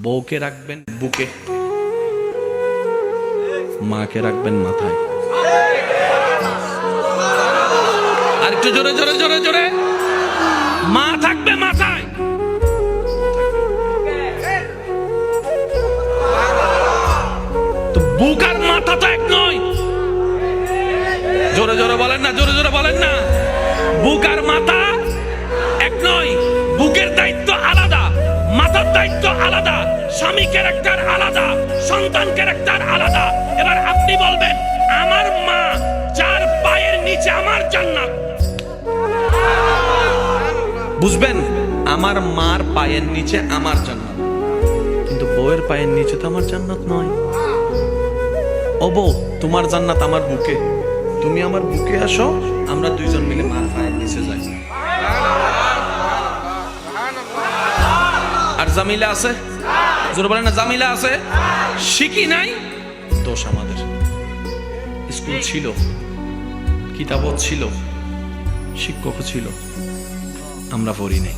বউকে রাখবেন বুকে, মাকে রাখবেন মাথায়। আর একটু জোরে জোরে জোরে জোরে, মা থাকবে মাথায়। তো বুক আর মাথা তো এক নয়। জোরে জোরে বলেন না, জোরে জোরে বলেন না। বুক আর মাথা এক নয়। বুকের দায়িত্ব আলাদা, মাথার দায়িত্ব আলাদা, স্বামী ক্যারেক্টার আলাদা, সন্তান ক্যারেক্টার আলাদা। এবার আপনি বলবেন আমার মা যার পায়ের নিচে আমার জান্নাত, বুঝবেন আমার মার পায়ের নিচে আমার জান্নাত, কিন্তু বউয়ের পায়ের নিচে তো আমার জান্নাত নয়। ও বউ, তোমার জান্নাত আমার বুকে, তুমি আমার বুকে আসো, আমরা দুইজন মিলে মার পায়ের নিচে যাই। আর জামিলা আছে, জোরে বলেন না, জামিলা আছে। শিখি নাই, দোষ আমাদের। স্কুল ছিল, কিতাবও ছিল, শিক্ষকও ছিল, আমরা পড়ি নাই।